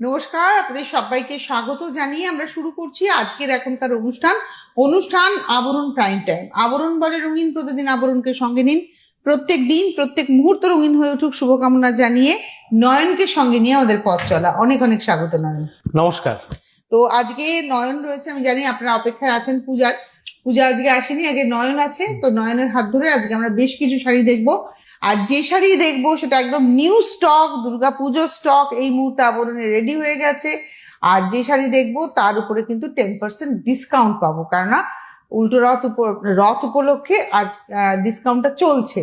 নমস্কার, আপনাদের সবাইকে স্বাগত জানিয়ে আমরা শুরু করছি আজকের এখনকার অনুষ্ঠান আবরণ প্রাইম টাইম। আবরণ বলে রঙিন, প্রতিদিন আবরণকে সঙ্গে নিন। প্রত্যেক দিন প্রত্যেক মুহূর্ত রঙিন হয়ে উঠুক শুভকামনা জানিয়ে নয়নকে সঙ্গে নিয়ে আমাদের পথ চলা। অনেক অনেক স্বাগত নয়ন। নমস্কার। তো আজকে নয়ন রয়েছে, আমি জানি আপনারা অপেক্ষায় আছেন পূজা আজকে আসেনি, আজকে নয়ন আছে। তো নয়নের হাত ধরে আজকে আমরা বেশ কিছু শাড়ি দেখবো। আর যে শাড়ি দেখবো সেটা একদম নিউ স্টক, দুর্গাপুজোর স্টক এই মুহূর্তে আবরণে রেডি হয়ে গেছে। আর যে শাড়ি দেখবো তার উপরে কিন্তু 10% ডিসকাউন্ট পাবো, কেননা উল্টো রথ উপলক্ষে আজ ডিসকাউন্টটা চলছে।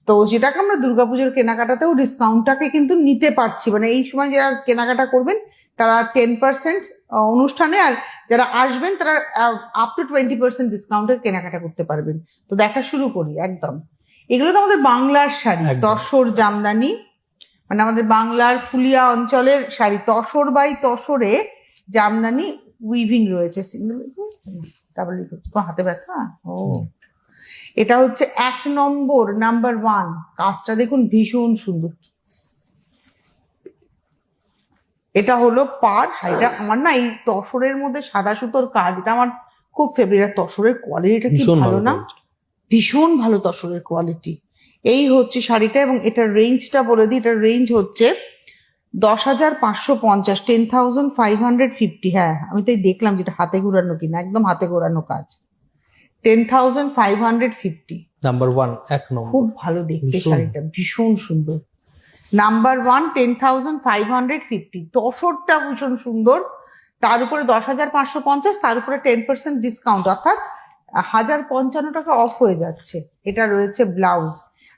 তো যেটাকে আমরা দুর্গাপুজোর কেনাকাটাতেও ডিসকাউন্টটাকে কিন্তু নিতে পারছি, মানে এই সময় যারা কেনাকাটা করবেন তারা 10% অনুষ্ঠানে, আর যারা আসবেন তারা আপ টু 20% ডিসকাউন্টের কেনাকাটা করতে পারবেন। তো দেখা শুরু করি। একদম এগুলো তো আমাদের বাংলার শাড়ি, তসর জামদানি, মানে আমাদের বাংলার ফুলিয়া অঞ্চলের শাড়ি। তসর বাই তসরে জামদানি উইভিং রয়েছে। সিঙ্গেল ডাবল হাতে ব্যথা। ও, এটা হচ্ছে নাম্বার 1। কাজটা দেখুন ভীষণ সুন্দর। এটা হলো পাড় শাড়িটা। আমার না এই তসরের মধ্যে সাদা সুতোর কাজ, এটা আমার খুব ফেভারিট। তসরের কোয়ালিটিটা কি ভালো না, ভীষণ ভালো তসরের কোয়ালিটি। এই হচ্ছে শাড়িটা, এবং এটার রেঞ্জটা বলে দিই। এটার রেঞ্জ হচ্ছে 10,550, 10,550। হ্যাঁ, আমি তাই দেখলাম যেটা হাতে ঘোরানো কিনা, একদম হাতে ঘোরানো কাজ। 10,550 নাম্বার 1, এক নম্বর। খুব ভালো দেখতে শাড়িটা, ভীষণ সুন্দর। নাম্বার 1 10,550। তসরটা ভীষণ সুন্দর, তার উপরে 10,550, তার উপরে 10% ডিসকাউন্ট, অর্থাৎ 1,055 টাকা অফ হয়ে যাচ্ছে। এটা রয়েছে ব্লাউজ।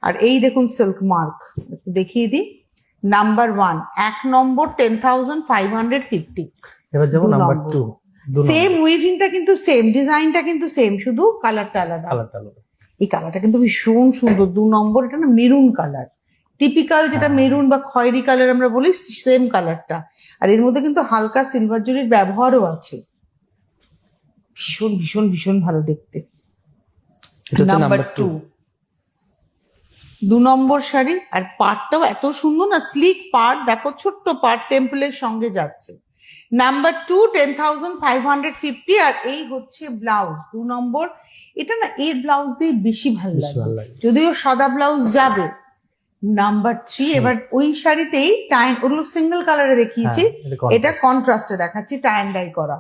আর এই দেখুন সিল্ক মার্ক, দেখিয়ে দিই। নাম্বার 1 এক নম্বর 10,550। এবার যাবো নাম্বার 2। সেম উইভিংটা কিন্তু সেম, ডিজাইনটা কিন্তু সেম, শুধু কালারটা আলাদা। এই কালারটা কিন্তু ভীষণ সুন্দর। 2 নম্বর, এটা না মেরুন কালার, টিপিক্যাল যেটা মেরুন বা খয়েরি কালার আমরা বলি, সেম কালারটা। আর এর মধ্যে কিন্তু হালকা সিলভার জরির ব্যবহারও আছে। ভীষণ ভীষণ ভীষণ ভালো দেখতে। নাম্বার 2 2 নম্বর শাড়ি। আর পাড়টাও এত সুন্দর না, স্লিক পাড়, দেখো ছোট্ট পাড়, টেম্পলের সঙ্গে যাচ্ছে। নাম্বার 2 10,550। আর এই হচ্ছে ব্লাউজ 2 নম্বর। এটা না এর ব্লাউজ দিয়ে বেশি ভালো লাগে, যদিও সাদা ব্লাউজ যাবে। নাম্বার 3 এবার ওই শাড়িতেই টাই, ওগুলো সিঙ্গেল কালারে দেখিয়েছি, এটা কন্ট্রাস্টে দেখাচ্ছি, টাই এন্ড ডাই করা।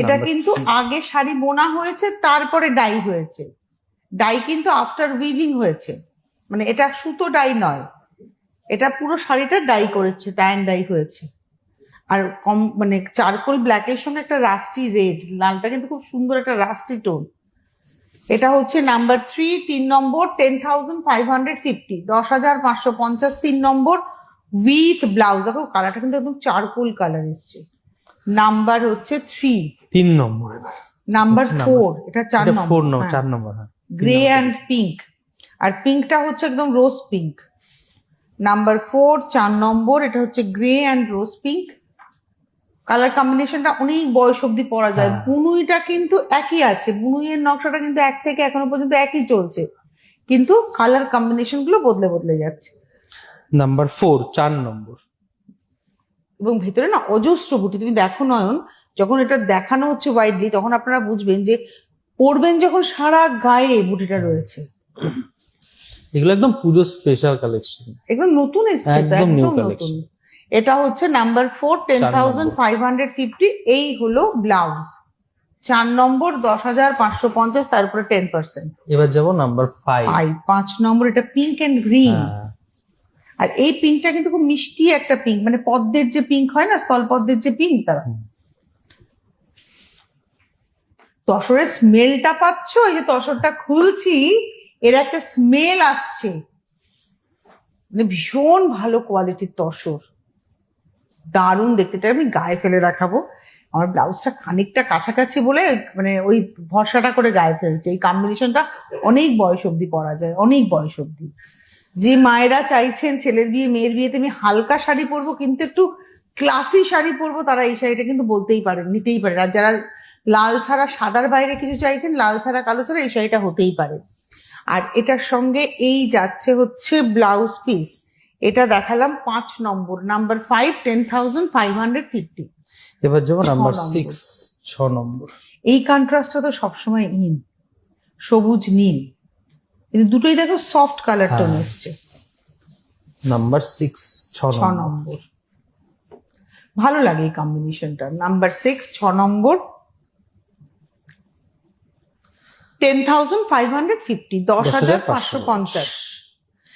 এটা কিন্তু আগে শাড়ি বোনা হয়েছে, তারপরে ডাই হয়েছে। ডাই কিন্তু আফটার উইভিং হয়েছে, মানে এটা সুতো ডাই নয়, এটা পুরো শাড়িটা ডাই করেছে, টাই এন্ড ডাই হয়েছে। আর কম মানে চারকোল ব্ল্যাকের সঙ্গে একটা রাস্টি রেড, লালটা কিন্তু খুব সুন্দর একটা রাস্টি টোন। এটা হচ্ছে number 3 3 number 10,550, 10,550 3 number with blouse. দেখো কালারটা কিন্তু একদম চারকোল কালার এসছে। নাম্বার হচ্ছে 3 নম্বর। এবার নাম্বার 4, এটা 4 নম্বর, 4 নম্বর। গ্রে অ্যান্ড পিঙ্ক, আর পিঙ্কটা হচ্ছে একদম রোজ পিঙ্ক। নাম্বার 4 4 নম্বর, এটা হচ্ছে grey and rose pink. Colour কম্বিনেশনটা অনেক বয়স অব্দি পরা যায়। বুনুইটা কিন্তু একই আছে, বুনুইয়ের নকশাটা কিন্তু এক থেকে এখনো পর্যন্ত একই চলছে, কিন্তু কালার কম্বিনেশন গুলো বদলে বদলে যাচ্ছে। নাম্বার 4 4 নম্বর। এবং ভেতরে না অজস্র বুটি, তুমি দেখো নয়ন, যখন এটা দেখানো হচ্ছে ওয়াইডলি তখন আপনারা বুঝবেন যে পরবেন যখন সারা গায়ে বুটিটা রয়েছে। এগুলো একদম পুজো স্পেশাল কালেকশন, এগুলো নতুন এসেছে, একদম নিউ কালেকশন। এটা হচ্ছে নাম্বার 4 10,550। এই হলো ব্লাউজ। 4 নম্বর 10,550, তার উপরে 10%। এবার যাবো নাম্বার 5 নম্বর, এটা পিঙ্ক এন্ড গ্রিন। আর এই পিঙ্কটা কিন্তু খুব মিষ্টি একটা পিঙ্ক, মানে পদ্মের যে পিঙ্ক হয় না, স্থল পদ্মের যে পিঙ্ক, তারা। তসরের স্মেলটা পাচ্ছ? এই যে তসরটা খুলছি, এর একটা স্মেল আসছে, মানে ভীষণ ভালো কোয়ালিটির তসর, দারুণ দেখতে। এটা আমি গায়ে ফেলে দেখাবো। আমার ব্লাউজটা খানিকটা কাছাকাছি বলে মানে ওই ভরসাটা করে গায়ে ফেলছে। এই কম্বিনেশনটা অনেক বয়স অব্দি পরা যায়, অনেক বয়স অব্দি। যে মায়েরা চাইছেন ছেলের বিয়ে মেয়ের বিয়েতে আমি হালকা শাড়ি পরবো কিন্তু একটু ক্লাসি শাড়ি পরবো, তারা এই শাড়িটা কিন্তু বলতেই পারেন, নিতেই পারেন। আর যারা লাল ছাড়া সাদার বাইরে কিছু চাইছেন, লাল ছাড়া কালো ছাড়া, এই শাড়িটা হতেই পারে। আর এটার সঙ্গে এই যাচ্ছে হচ্ছে ব্লাউজ পিস। এটা দেখালাম 5 নম্বর, নাম্বার 5, 10,550। এবার যাবো নাম্বার নম্বর। 6, 6 নম্বর। এই কন্ট্রাস্টটা তো সবসময় ইন, সবুজ নীল, কিন্তু দুটোই দেখো সফট কালার টোন হ্যাঁ। এসছে। নাম্বার 6, 6 6 নম্বর। নম্বর, ভালো লাগে এই কম্বিনেশনটা। নাম্বার 6, 6 নম্বর, 10,550, 10,550।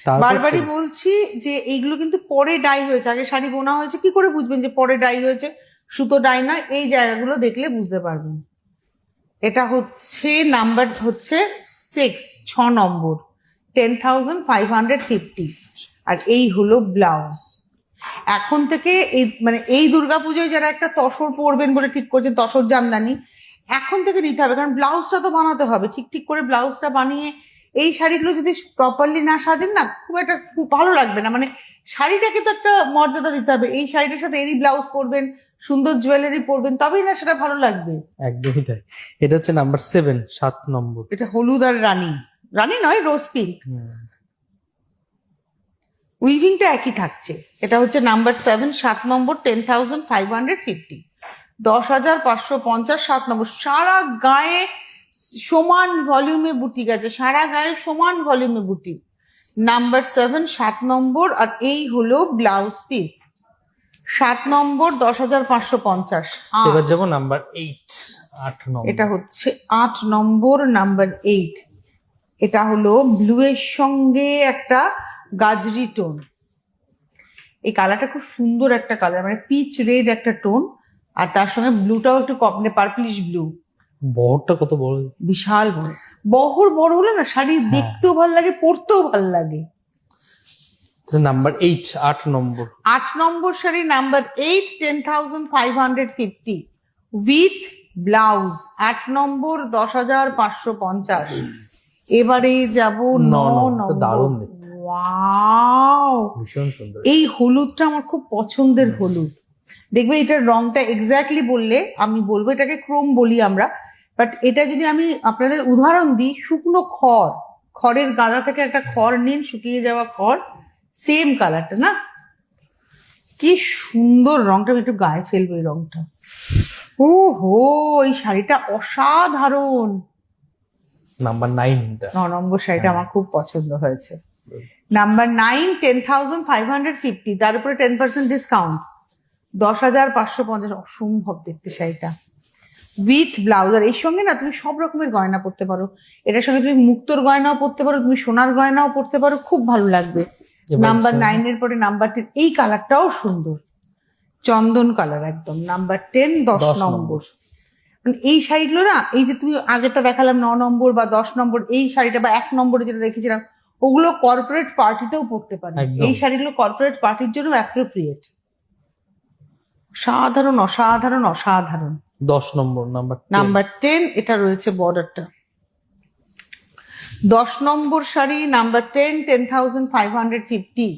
তারপর বারবারই বলছি যে এইগুলো কিন্তু পরে ডাই হয়েছে, আগে শাড়ি বোনা হয়েছে। কি করে বুঝবেন যে পরে ডাই হয়েছে? সুতো ডাই না, এই জায়গাগুলো দেখলে বুঝতে পারবেন। এটা হচ্ছে নাম্বার হচ্ছে 6, 6 নম্বর, 10,550। আর এই হলো ব্লাউজ। এখন থেকে এই মানে এই দুর্গাপুজোয় যারা একটা তসর পরবেন বলে ঠিক করছেন, তসর জামদানি এখন থেকে নিতে হবে, কারণ ব্লাউজটা তো বানাতে হবে। ঠিক ঠিক করে ব্লাউজটা বানিয়ে এই শাড়িগুলো যদি প্রপারলি না সাজেন না, খুব ভালো লাগবে না। মানে শাড়িটাকে তো একটা মর্যাদা দিতে হবে। এই শাড়িটার সাথে এরই ব্লাউজ পরবেন, সুন্দর জুয়েলারি পরবেন, তবেই না সেটা ভালো লাগবে। একদমই তাই। এটা হচ্ছে নাম্বার 7, 7 নম্বর। এটা হলুদ আর রানী, রানী নয়, রোজ পিঙ্ক। উইভিংটা একই থাকছে। এটা হচ্ছে নাম্বার 7, 7 নম্বর, 10,550, 10,550, 7 নম্বর। সারা গায়ে সমান ভলিউমে বুটিক আছে, সারা গায়ে সমান ভলিউমে বুটিক। নাম্বার 7, 7 নম্বর। আর এই হলো ব্লাউজ পিস, 7 নম্বর, 10,550। এবার যাবো নাম্বার 8, 8 নম্বর। এটা হচ্ছে 8 নম্বর, নাম্বার 8। এটা হলো ব্লু এর সঙ্গে একটা গাজরি টোন। এই কালারটা খুব সুন্দর একটা কালার, মানে পিচ রেড একটা টোন, আর তার সঙ্গে ব্লুটাও একটু কপনে পার্পলিশ ব্লু। বহরটা কত বড়, বিশাল বড়। বহর বড় হলে না শাড়ি দেখতেও ভালো লাগে, পরতেও ভালো লাগে। Number 8, 8 number. 8 number sari, number 8, 10,550 with blouse. 8 নম্বর, 10,550। এবারে যাব 9 নম্বর। দারুণ দেখতে, ওয়াও, ভীষণ সুন্দর। এই হলুদটা আমার খুব পছন্দের হলুদ। দেখবে এটার রংটা এক্স্যাক্টলি বললে আমি বলবো এটাকে ক্রোম বলি আমরা, বাট এটা যদি আমি আপনাদের উদাহরণ দিই, শুকনো খড়, খড়ের গাদা থেকে একটা খড় নিন, শুকিয়ে যাওয়া খড়, সেম কালারটা না, কি সুন্দর রংটা। আমি একটু গায়ে ফেলবো এই রংটা। ও হো, এই শাড়িটা অসাধারণ। নাম্বার 9, 9 নম্বর শাড়িটা আমার খুব পছন্দ হয়েছে। নাম্বার 9, 10,550, তার উপরে 10% ডিসকাউন্ট, 10,550। অসম্ভব দেখতে শাড়িটা, উইথ ব্লাউজ। আর এর সঙ্গে না তুমি সব রকমের গয়না পরতে পারো। এটার সঙ্গে তুমি মুক্তোর গয়নাও পরতে পারো, তুমি সোনার গয়নাও পরতে পারো, খুব ভালো লাগবে। নাম্বার 9 এর পরে নাম্বার 10, এই কালারটাও সুন্দর, চন্দন কালার একদম। নাম্বার 10, 10 নম্বর। এই শাড়িগুলো না, এই যে তুমি আগেরটা দেখালাম 9 নম্বর বা 10 নম্বর, এই শাড়িটা বা 1 নম্বরে যেটা দেখেছিলাম, ওগুলো কর্পোরেট পার্টিতেও পরতে পারে। এই শাড়িগুলো কর্পোরেট পার্টির জন্য অ্যাপ্রোপ্রিয়েট। সাধারণ, অসাধারণ, অসাধারণ। 10 নম্বর, নাম্বার 10, এটা রয়েছে বর্ডারটা। 10 নম্বর শাড়ি, নাম্বার 10, 10,550,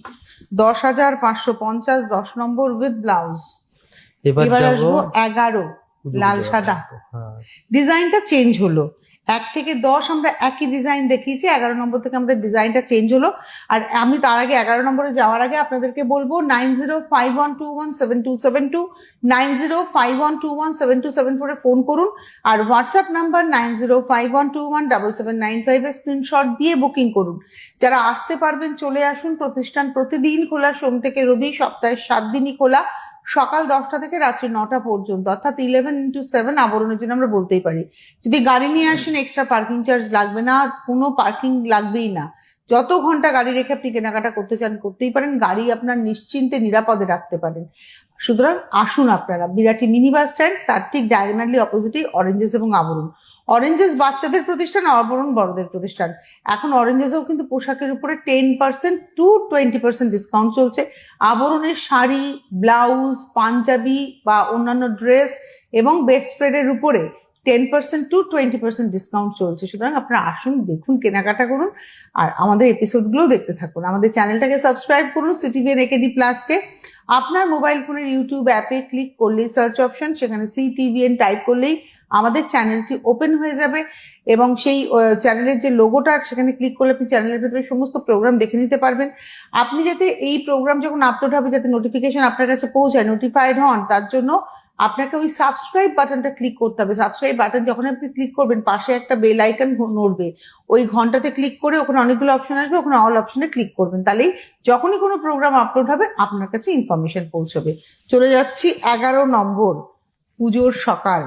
10,550, 10 নম্বর উইথ ব্লাউজ। এবার আসবো 11, লাল সাদা। ডিজাইনটা চেঞ্জ হলো, 1 থেকে 10 আমরা একই ডিজাইন দেখিয়েছি, 11 নম্বর থেকে আমাদের ডিজাইনটা চেঞ্জ হলো। আর আমি তার আগে 11 নম্বরে যাওয়ার আগে আপনাদেরকে বলবো 9051217272, 9051217274 ফোন করুন। আর হোয়াটসঅ্যাপ নাম্বার 9051217795 এ স্ক্রিনশট দিয়ে বুকিং করুন। যারা আসতে পারবেন চলে আসুন। প্রতিষ্ঠান প্রতিদিন খোলা, সোম থেকে রবি, সপ্তাহে 7 দিনই খোলা, সকাল 10টা থেকে রাত্রি 9টা পর্যন্ত, অর্থাৎ 11x7 আবরণের জন্য আমরা বলতেই পারি। যদি গাড়ি নিয়ে আসেন এক্সট্রা পার্কিং চার্জ লাগবে না, কোনো পার্কিং লাগবেই না। যত ঘন্টা গাড়ি রেখে আপনি কেনাকাটা করতে চান করতেই পারেন, গাড়ি আপনার নিশ্চিন্তে নিরাপদে রাখতে পারেন। সুতরাং আসুন আপনারা, বিরাটি মিনি বাস স্ট্যান্ড, তার ঠিক ডায়াগোনালি অপোজিটে অরেঞ্জেস এবং আবরণ। অরেঞ্জেস বাচ্চাদের প্রতিষ্ঠান, আবরণ বড়দের প্রতিষ্ঠান। এখন অরেঞ্জেসেও কিন্তু পোশাকের উপরে 10% to 20% ডিসকাউন্ট চলছে। আবরণের শাড়ি, ব্লাউজ, পাঞ্জাবি বা অন্যান্য ড্রেস এবং বেড স্প্রেডের উপরে 10% to 20% ডিসকাউন্ট চলছে। সুতরাং আপনারা আসুন, দেখুন, কেনাকাটা করুন, আর আমাদের এপিসোডগুলো দেখতে থাকুন। আমাদের চ্যানেলটাকে সাবস্ক্রাইব করুন, সিটিভিএন একেডি প্লাসকে। আপনার মোবাইল ফোনের ইউটিউব অ্যাপে ক্লিক করলেই সার্চ অপশন, সেখানে সিটিভিএন টাইপ করলেই আমাদের চ্যানেলটি ওপেন হয়ে যাবে এবং সেই চ্যানেলের যে লোগোটা সেখানে ক্লিক করলে আপনি চ্যানেলের ভেতরে সমস্ত প্রোগ্রাম দেখে নিতে পারবেন। আপনি যাতে এই প্রোগ্রাম যখন আপলোড হবে যাতে নোটিফিকেশন আপনার কাছে পৌঁছায়, নোটিফাইড হন, তার জন্য আপনাকে ওই সাবস্ক্রাইব বাটনটা ক্লিক করতে হবে। সাবস্ক্রাইব বাটন যখন আপনি ক্লিক করবেন পাশে একটা বেল আইকন নড়বে, ওই ঘন্টাতে ক্লিক করে ওখানে অনেকগুলো অপশন আসবে, ওখানে অল অপশনে ক্লিক করবেন, তাহলেই যখনই কোনো প্রোগ্রাম আপলোড হবে আপনার কাছে ইনফরমেশন পৌঁছবে। চলে যাচ্ছি 11 নম্বর, পুজোর সকাল,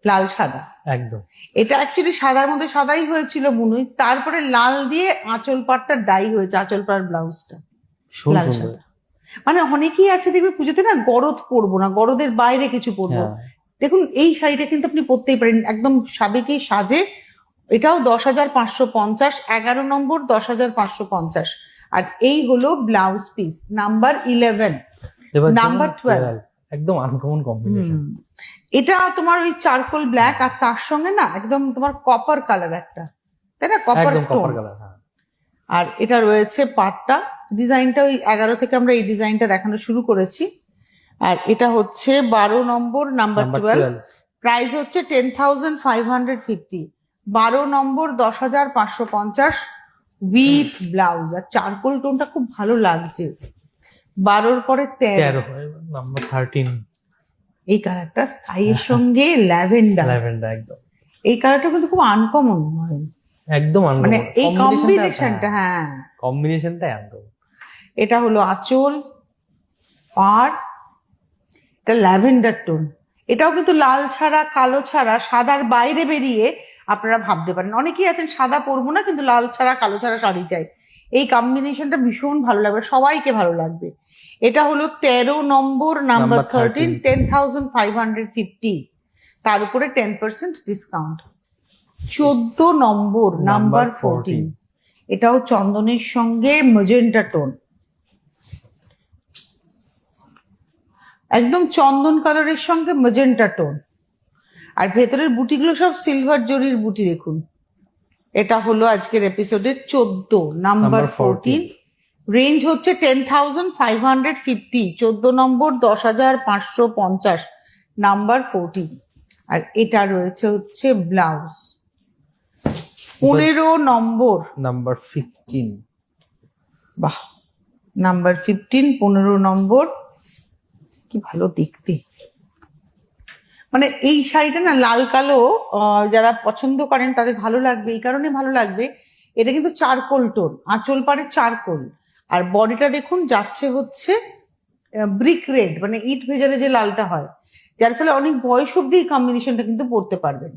লাল সাদা। একদম এটা অ্যাকচুয়ালি সাদার মধ্যে সাদাই হয়েছিল বুনুই, তারপরে লাল দিয়ে আঁচল পাড়টা ডাই হয়েছে, আঁচল পাড় ব্লাউজটা ভীষণ লাল সুন্দর। সাদা। মানে অনেকেই আছে দেখবে পুজোতে না গরদ পরবো না, গরদের বাইরে কিছু পরবো, হ্যাঁ, দেখুন এই শাড়িটা কিন্তু আপনি পরতেই পারেন, একদম সাবেকি সাজে। এটাও 10,550, 11 নম্বর 10,550। আর এই হলো ব্লাউজ পিস নাম্বার 11, এবার নাম্বার 12। একদম আনকমন কম্বিনেশন। এটা তোমার ওই চারকোল ব্ল্যাক আর তার সঙ্গে না একদম তোমার কপার কালার একটা, তাই না, কপার একদম টোন। Copper colour. হ্যাঁ, আর এটা রয়েছে পাটটা, ডিজাইনটা ওই 11 থেকে আমরা এই ডিজাইনটা দেখানো শুরু করেছি। আর এটা হচ্ছে 12 নম্বর, নাম্বার 12। প্রাইস হচ্ছে 10,550। 12 নম্বর 10,550 উইথ ব্লাউজ। আর চারকোল টোনটা খুব ভালো লাগছে। 12-র পরে 13, নাম্বার 13 এই কালারটা স্কাই এর সঙ্গে ল্যাভেন্ডার। ল্যাভেন্ডার একদম। এই কালারটা কিন্তু খুব আনকমন হয়, একদম মানে আনকমন এই কম্বিনেশনটা। হ্যাঁ, কম্বিনেশনটাই আনকমন। এটা হলো আঁচল, পাড়, এটা ল্যাভেন্ডার টোন। এটাও কিন্তু লাল ছাড়া, কালো ছাড়া, সাদার বাইরে বেরিয়ে আপনারা ভাবতে পারেন। অনেকেই আছেন সাদা পরবো না কিন্তু লাল ছাড়া কালো ছাড়া শাড়ি চাই, এই কম্বিনেশনটা ভীষণ ভালো লাগবে, সবাইকে ভালো লাগবে। এটা হলো 13 নম্বর, নাম্বার 13, 10,550, তার উপরে 10% ডিসকাউন্ট। 14 নম্বর, নাম্বার 14, এটাও চন্দনের সঙ্গে ম্যাজেন্টা টোন, একদম চন্দন কালারের সঙ্গে ম্যাজেন্টা টোন। আর ভেতরের বুটিগুলো সব সিলভার জরির বুটি দেখুন। এটা হলো আজকের এপিসোডের 14, নাম্বার 14। রেঞ্জ হচ্ছে 10,550, 14 নম্বর 10,550, নাম্বার 14। আর এটা রয়েছে হচ্ছে ব্লাউজ 15 নম্বর, নাম্বার 15। বাহ, নাম্বার 15, 15 নম্বর, কি ভালো দেখতে। মানে এই শাড়িটা না লাল কালো যারা পছন্দ করেন তাদের ভালো লাগবে, এই কারণে ভালো লাগবে, এটা কিন্তু চারকোল টোন, আঁচল পাড়ে চারকোল। আর বডিটা দেখুন যাচ্ছে হচ্ছে ব্রিক রেড, মানে ইট ভেজালে যে লালটা হয়, যার ফলে অনেক বয়স অব্দি এই কম্বিনেশনটা কিন্তু পরতে পারবেন।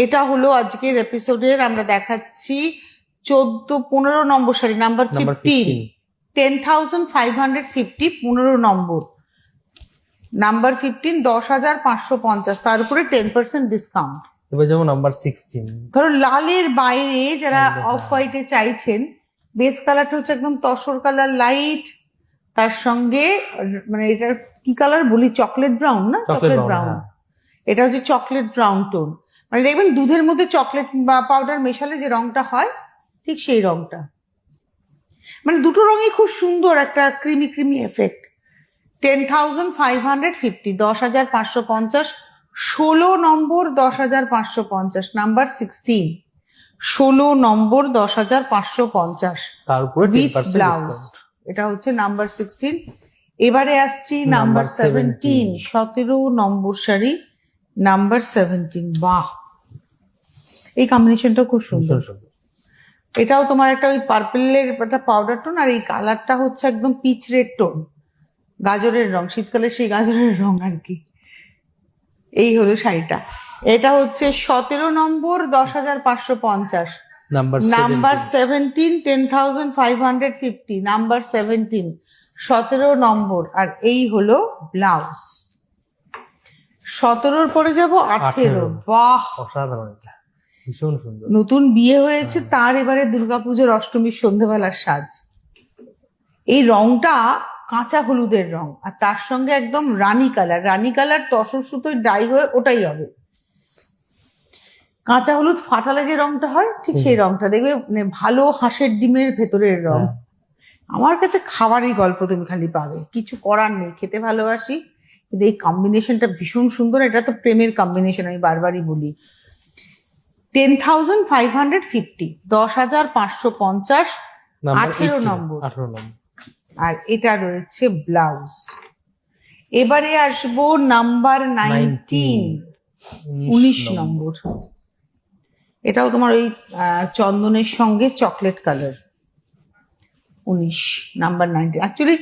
এটা হলো আজকের এপিসোডের আমরা দেখাচ্ছি 15 নম্বর শাড়ি, নাম্বার 15, 10,550, 15 নম্বর, নাম্বার 15, 10,550, তার উপরে 10% ডিসকাউন্ট। এবার যেমন নাম্বার 16, ধরো লালের বাইরে যারা একদম, অফ হোয়াইটে চাইছেন, বেস কালারটা হচ্ছে একদম তসর কালার লাইট, তার সঙ্গে মানে এটার কি কালার বলি, চকলেট ব্রাউন না, চকলেট ব্রাউন, এটা হচ্ছে চকলেট ব্রাউন টোন। মানে দেখবেন দুধের মধ্যে চকলেট বা পাউডার মেশালে যে রংটা হয় ঠিক সেই রংটা, মানে দুটো রঙই খুব সুন্দর একটা ক্রিমি ক্রিমি এফেক্ট। 10,550, 10,550, 16 নম্বর 10,550, নাম্বার 16, 16 নম্বর 10,550, তার উপরে উইথ 10% ব্লাউজ। ডিসকাউন্ট। এটা হচ্ছে নাম্বার 16। এবারে আসছি নাম্বার 17, 17 নম্বর শাড়ি, নাম্বার 17। বাহ, এই কম্বিনেশনটা খুব সুন্দর। এটাও তোমার একটা ওই পার্পেলের একটা পাউডার টোন, আর এই কালারটা হচ্ছে একদম পিচ রেড টোন, গাজরের রং, শীতকালে সেই গাজরের রং আর কি। এই হলো শাড়িটা। এটা হচ্ছে 17 নম্বর 10,550, নাম্বার 17, 10,550, নাম্বার 17, 17 নম্বর। আর এই হলো ব্লাউজ। 17-র পরে যাব 18। বাহ, অসাধারণ, এটা ভীষণ সুন্দর। নতুন বিয়ে হয়েছে তার এবারে দুর্গাপুজোর অষ্টমীর সন্ধ্যেবেলার সাজ। এই রংটা কাঁচা হলুদের রং, আর তার সঙ্গে একদম রানী কালার, রানী কালার তসর সুতোয় ডাই হয়ে ওটাই হবে। কাঁচা হলুদ ফাটালে যে রংটা হয় ঠিক সেই রংটা দেখবে, মানে ভালো হাঁসের ডিমের ভেতরের রং। আমার কাছে খাবারই গল্প তুমি খালি পাবে, কিছু করার নেই, খেতে ভালোবাসি, কিন্তু এই কম্বিনেশনটা ভীষণ সুন্দর, এটা তো প্রেমের কম্বিনেশন, আমি বারবারই বলি। 10,550, 10,550, 18 নম্বর। 18 নম্বর। আর এটা রয়েছে ব্লাউজ। এবারে আসবো নাম্বার 19, 19 নম্বর। এটাও তোমার ওই চন্দনের সঙ্গে চকলেট কালার। 19 নাম্বার 19। অ্যাকচুয়ালি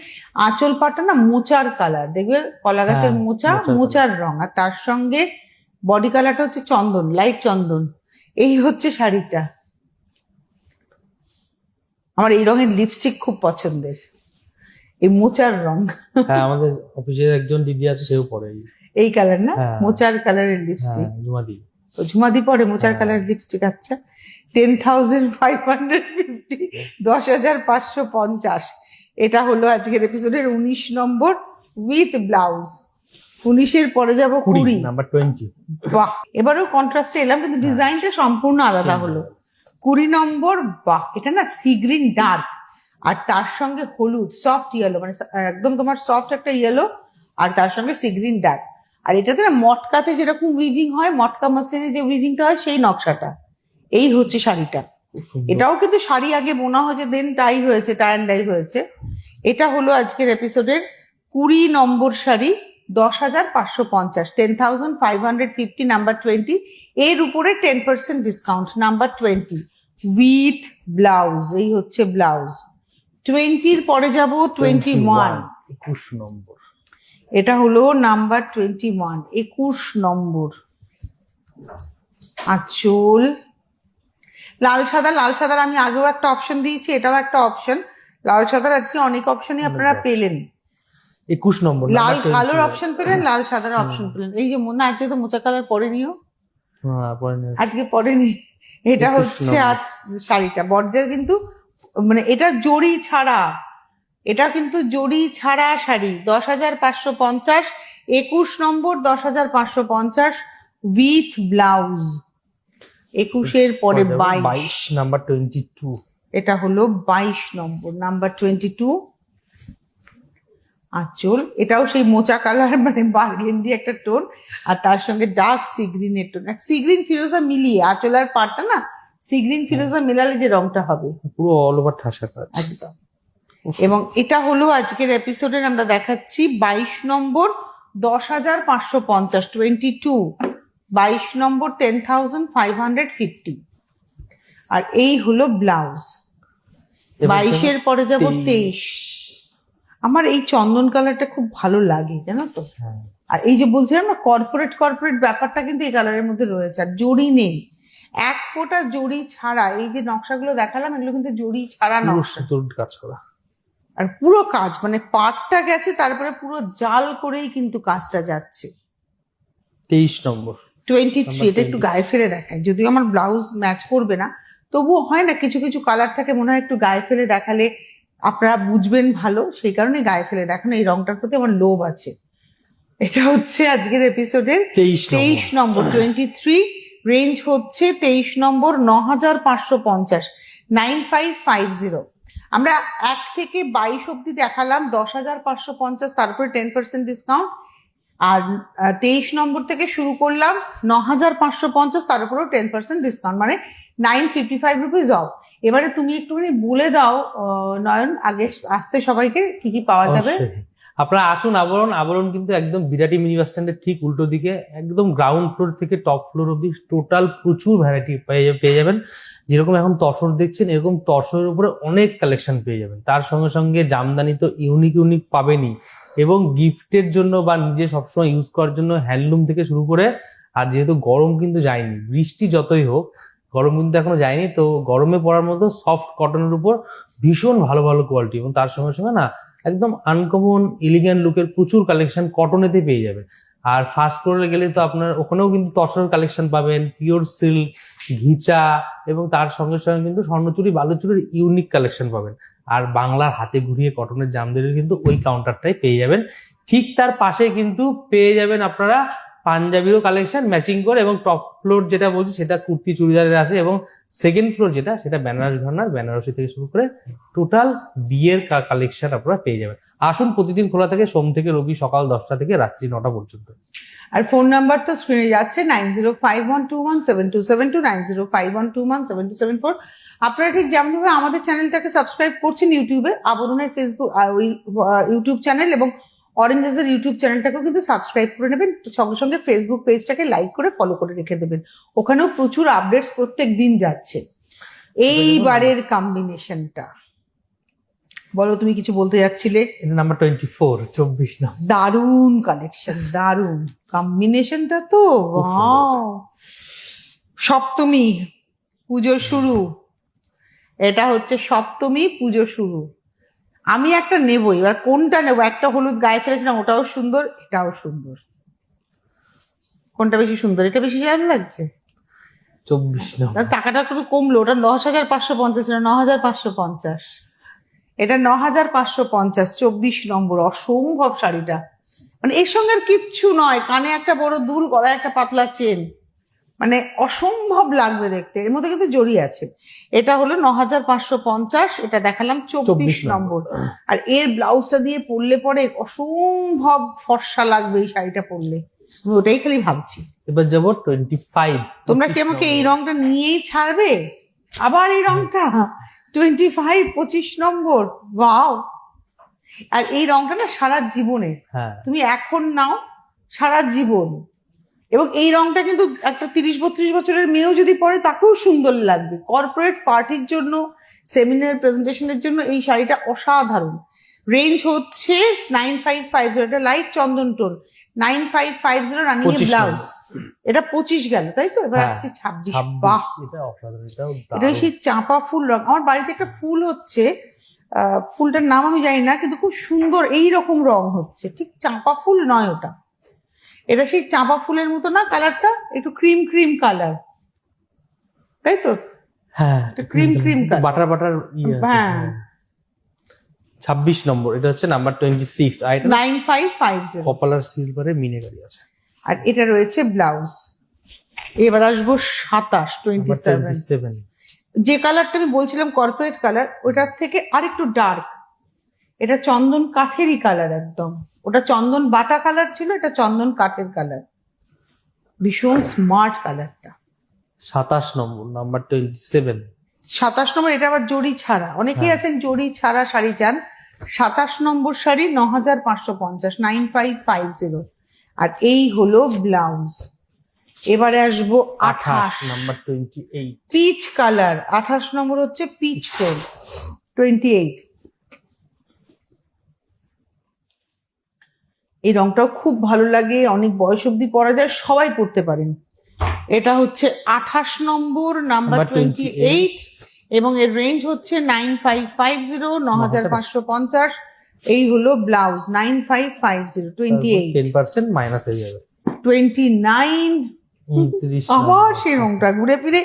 আঁচল পাটা না মোচার কালার, দেখবে কলা গাছের হ্যাঁ, মোচা, মোচার মোচার রং, আর তার সঙ্গে বডি কালারটা হচ্ছে চন্দন, লাইট চন্দন। এই হচ্ছে শাড়িটা। আমার এই রঙের লিপস্টিক খুব পছন্দের, এই মোচার রং। হ্যাঁ, আমাদের অফিসের একজন দিদি আছে, সেও পরে এই কালার না, হ্যাঁ। মোচার কালারের লিপস্টিক। জুমাদি। তো ঝুমাদি পরে মোচার হ্যাঁ। Colour lipstick. আচ্ছা, 10,550, 10,550। এটা হলো আজকের এপিসোডের 19 নম্বর উইথ ব্লাউজ। 19-এর পরে যাব 20, নাম্বার 20। বাহ, এবারেও কন্ট্রাস্টে এলাম, কিন্তু ডিজাইনটা সম্পূর্ণ আলাদা হলো। 20 নম্বর, বাহ, এটা না সি গ্রিন ডার্ক, আর তার সঙ্গে হলুদ সফট ইয়েলো, মানে একদম তোমার সফট একটা ইয়েলো, আর তার সঙ্গে সি গ্রিন ডার্ক। আর এটাতে না মটকাতে যেরকম উইভিং হয়, মটকা মাসলিনে যে উইভিংটা হয়, সেই নকশাটা। এই হচ্ছে শাড়িটা। এটাও কিন্তু শাড়ি আগে বোনা হয়েছে, দেন টাই হয়েছে, টাই অ্যান্ড ডাই হয়েছে। এটা হলো আজকের এপিসোডের 20 নম্বর শাড়ি, 10,550, 10,550, নাম্বার 20। এর উপরে 10% ডিসকাউন্ট, নাম্বার 20 উইথ ব্লাউজ। এই হচ্ছে ব্লাউজ। 20-র পরে যাব 21, 21 নম্বর। এটা হলো নাম্বার 21, 21 নম্বর। আঁচল লাল সাদা, লাল সাদার আমি আগেও একটা অপশন দিয়েছি, এটাও একটা অপশন। লাল সাদার আজকে অনেক অপশনই আপনারা পেলেন। 21 নম্বর। লাল কালোর অপশন পেলেন, লাল সাদার অপশন পেলেন। এই যে মনে আছে তো মোচা কালার পরে নিও, আজকে পরেনি। এটা হচ্ছে আজ শাড়িটা বড়দের, কিন্তু মানে এটা জড়ি ছাড়া, এটা কিন্তু জড়ি ছাড়া শাড়ি। 10,550, 21 নম্বর, 10,550 উইথ ব্লাউজ। 21-এর পরে 22, নাম্বার 22। এটা হলো 22 নম্বর, নাম্বার 22। আঁচল, এটাও সেই মোচা কালার, মানে বার্গেন্ডি একটা টোন, আর তার সঙ্গে ডার্ক সি গ্রিনের টোন। সি গ্রিন ফিরোজা মিলিয়ে আঁচল আর পাটটা না, সি গ্রিন ফিরোজা মেলালে যে রংটা হবে, পুরো অল ওভার ঠাসা কাজ একদম। এবং এটা হলো আজকের এপিসোডের আমরা দেখাচ্ছি 22 নম্বর, 10,550, 22, 22 নম্বর, 10,550। আর এই হলো ব্লাউজ। 22-এর পরে যাব 23। আমার এই চন্দন কালারটা খুব ভালো লাগে, জানো তো। আর এই যে বলছিলাম না, কর্পোরেট কর্পোরেট ব্যাপারটা কিন্তু এই কালারের মধ্যে রয়েছে। আর জড়ি নেই, এক ফোঁটা জড়ি ছাড়া। এই যে নকশাগুলো দেখালাম, এগুলো কিন্তু জড়ি ছাড়া নকশা, কাজ করা। আর পুরো কাজ, মানে পাটটা গেছে, তারপরে পুরো জাল করেই কিন্তু কাজটা যাচ্ছে। 23 নম্বর, 23। এটা একটু গায়ে ফেলে দেখায়, যদিও আমার ব্লাউজ ম্যাচ করবে না, তবুও হয় না কিছু কিছু কালার থাকে, মনে হয় একটু গায়ে ফেলে দেখালে আপনারা বুঝবেন ভালো, সেই কারণে গায়ে ফেলে দেখানো। এই রংটার প্রতি আমার লোভ আছে। এটা হচ্ছে আজকের এপিসোডের 23 নম্বর, 23। রেঞ্জ হচ্ছে 23 নম্বর, 9,550, 9550। আমরা 1 থেকে 22 অব্দি দেখালাম, 10,550, তারপরে 10% ডিসকাউন্ট। আর 23 নম্বর থেকে শুরু করলাম 9,550, তার উপরেও 10% ডিসকাউন্ট, মানে 955 রুপিস অফ। এবারে তুমি একটুখানি বলে দাও নয়ন, আগে আসতে সবাইকে কি কি পাওয়া যাবে। আপনারা আসুন আবরণ। আবরণ কিন্তু একদম বিরাটি মিনি বাস স্ট্যান্ডের ঠিক উল্টো দিকে, একদম গ্রাউন্ড ফ্লোর থেকে টপ ফ্লোর অব্দি টোটাল প্রচুর ভ্যারাইটি পেয়ে যাবেন। যেরকম এখন তসর দেখছেন, এরকম তসরের উপরে অনেক কালেকশন পেয়ে যাবেন। তার সঙ্গে সঙ্গে জামদানি তো ইউনিক ইউনিক পাবেনই, এবং গিফটের জন্য বা নিজে সবসময় ইউজ করার জন্য হ্যান্ডলুম থেকে শুরু করে। আর যেহেতু গরম কিন্তু যায়নি, বৃষ্টি যতই হোক, গরম কিন্তু এখনো যায়নি, তো গরমে পড়ার মতো সফট কটনের উপর ভীষণ ভালো ভালো কোয়ালিটি, এবং তার সঙ্গে সঙ্গে না একদম আনকমন এলিগেন্ট লুকের প্রচুর কালেকশন কটনেতে পেয়ে যাবেন। আর ফার্স্ট ফ্লোরে গেলে তো আপনার ওখানেও কিন্তু তসরের কালেকশন পাবেন, পিওর সিল্ক, ঘিচা, এবং তার সঙ্গে সঙ্গে কিন্তু স্বর্ণচুরি, বালুচুরির ইউনিক কালেকশন পাবেন। আর বাংলার হাতে ঘুরিয়ে কটনের জামদানির কিন্তু ওই কাউন্টারটাই পেয়ে যাবেন। ঠিক তার পাশে কিন্তু পেয়ে যাবেন আপনারা পাঞ্জাবিরও কালেকশন ম্যাচিং করে, এবং টপ ফ্লোর যেটা বলছি সেটা কুর্তি চুড়িদারের আছে, এবং সেকেন্ড ফ্লোর যেটা সেটা বেনারস ঘরানার, বেনারসি থেকে শুরু করে টোটাল বিয়ের কালেকশন আপনারা পেয়ে যাবেন। আসুন, প্রতিদিন খোলা থাকে সোম থেকে রবি সকাল 10টা থেকে রাত্রি 9টা পর্যন্ত। আর ফোন নাম্বার তো স্ক্রিনে যাচ্ছে 9051217272, 9051217274। আপনারা ঠিক যেমনভাবে আমাদের চ্যানেলটাকে সাবস্ক্রাইব করছেন ইউটিউবে, আবরণের ফেসবুক ইউটিউব চ্যানেল এবং অরেঞ্জেসের ইউটিউব চ্যানেলটাকেও কিন্তু সাবস্ক্রাইব করে নেবেন। সঙ্গে সঙ্গে ফেসবুক পেজটাকে লাইক করে ফলো করে রেখে দেবেন, ওখানেও প্রচুর আপডেটস প্রত্যেক দিন যাচ্ছে। এইবারের কম্বিনেশনটা বলো, তুমি কিছু বলতে যাচ্ছিলে। এটা নাম্বার 24, 24 না। দারুণ কালেকশন, দারুণ কম্বিনেশনটা তো, ওয়াও। সপ্তমী পুজো শুরু, এটা হচ্ছে সপ্তমী পুজো শুরু। আমি একটা নেবো, এবার কোনটা নেবো? একটা হলুদ গায়ে ফেলেছিলাম, ওটাও সুন্দর, এটাও সুন্দর। কোনটা বেশি সুন্দর? এটা বেশি ভালো লাগছে। 24 না। টাকাটা একটু কমলো, ওটা 10,550 ছিল, 9,550। এটা 9,550, 24 নম্বর। অসম্ভব শাড়িটা, মানে এর সঙ্গে আর কিচ্ছু নয়, কানে একটা বড় দুল, গলায় একটা পাতলা চেন, মানে অসম্ভব লাগবে দেখতে। এর মধ্যে কিন্তু জড়ি আছে। এটা হলো 9,550, এটা দেখালাম 24 নম্বর। আর এর ব্লাউজটা দিয়ে পরলে পরে অসম্ভব ফর্সা লাগবে এই শাড়িটা পরলে, আমি ওটাই খালি ভাবছি। এবার যাবো 25। তোমরা কি আমাকে এই রংটা নিয়েই ছাড়বে? আবার এই রংটা 25, 25 নম্বর, ওয়াও। আর এই রংটা না সারা জীবনে, তুমি এখন নাও সারা জীবন। এবং এই রংটা কিন্তু একটা 30-32 বছরের মেয়েও যদি পরে তাকেও সুন্দর লাগবে। কর্পোরেট পার্টির জন্য, সেমিনার প্রেজেন্টেশনের জন্য এই শাড়িটা অসাধারণ। রেঞ্জ হচ্ছে 9550, এটা লাইট চন্দন টোন, 9550 রানিং এর ব্লাউজ। এটা 25 গেল, তাই তো? এবার আসছে 26। বাহ, এটা অসাধারণ, এটাও এটা সেই চাঁপা ফুল রং। আমার বাড়িতে একটা ফুল হচ্ছে, ফুলটার নাম আমি জানি না, কিন্তু খুব সুন্দর এই রকম রং হচ্ছে। ঠিক চাঁপা ফুল নয় ওটা, এটা সেই চাঁপা ফুলের মতো না, কালারটা একটু ক্রিম ক্রিম কালার, তাই তো? হ্যাঁ, cream cream colour, butter butter. হ্যাঁ। 26 নম্বর, এটা হচ্ছে নাম্বার 26। আর এটা 9550, পপুলার সিলভারে মিনেকারি আছে। আর এটা রয়েছে ব্লাউজ। এবার আসবো 27, যে কালারটা আমি বলছিলাম কর্পোরেট কালার, ওটার থেকে আরেকটু ডার্ক। এটা চন্দন কাঠেরই কালার একদম। ওটা চন্দন বাটা কালার ছিল, এটা চন্দন কাঠের কালার, ভীষণ স্মার্ট কালারটা। 27 নম্বর, নাম্বার 27। 27 নম্বর, এটা আবার জড়ি ছাড়া। অনেকেই আছেন জড়ি ছাড়া শাড়ি চান। 27 নম্বর শাড়ি 9,550, 9550। আর এই হলো ব্লাউজ। এবারে আসবো 28 নাম্বার 28, পিচ কালার। 28 নম্বর হচ্ছে পিচ টোন, 28। এই রংটাও খুব ভালো লাগে, অনেক বয়স অব্দি পরা যায়, সবাই পরতে পারেন। এটা হচ্ছে 28 নম্বর, নাম্বার 28, এবং এর রেঞ্জ হচ্ছে 9550, 9,550। এই হলো ব্লাউজ, 9550, 28। 10% মাইনাস হয়ে যাবে। 29, 29 আবার সেই রংটা ঘুরে ফিরে।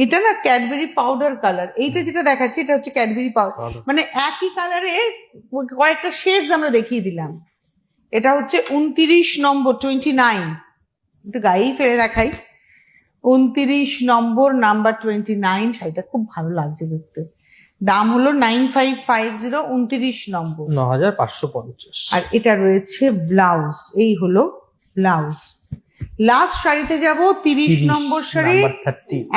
এটা না ক্যাডবেরি পাউডার কালার, এইটা যেটা দেখাচ্ছি এটা হচ্ছে ক্যাডবেরি পাউডার, মানে একই কালারে কয়েকটা শেডস আমরা দেখিয়ে দিলাম। এটা হচ্ছে 29 নম্বর, 29। একটু গায়েই ফেলে দেখাই। 29 নম্বর, নাম্বার 29। শাড়িটা খুব ভালো লাগছে দেখতে। দাম হলো 9550, 29 নম্বর, 9,550। আর এটা রয়েছে ব্লাউজ। এই হলো ব্লাউজ। লাস্ট শাড়িতে যাব, 30 নম্বর শাড়ি,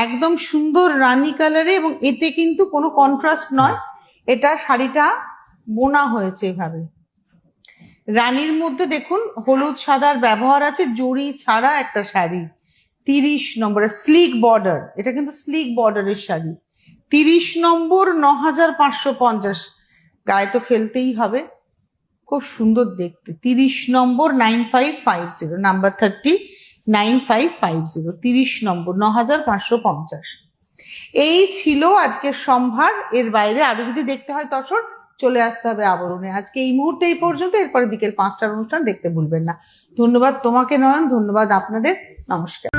একদম সুন্দর রানী কালারে, এবং এতে কিন্তু কোনো কন্ট্রাস্ট নয়, এটা শাড়িটা বোনা হয়েছে এভাবে। রানীর মধ্যে দেখুন হলুদ সাদার ব্যবহার আছে, জড়ি ছাড়া একটা শাড়ি। 30 নম্বর, স্লিক বর্ডার, এটা কিন্তু স্লিক বর্ডারের শাড়ি। 30 নম্বর, 9,550। গায়ে তো ফেলতেই হবে, খুব সুন্দর দেখতে। 30 নম্বর, 9550, নাম্বার 30, 9550, 30 নম্বর, 9,550। এই ছিল আজকের সম্ভার। এর বাইরে আরো যদি দেখতে হয় তসর, চলে আসতে হবে আবরণে। আজকে এই মুহূর্তে এই পর্যন্ত, এরপরে বিকেল 5টার অনুষ্ঠান দেখতে ভুলবেন না। ধন্যবাদ তোমাকে নয়ন, ধন্যবাদ আপনাদের, নমস্কার।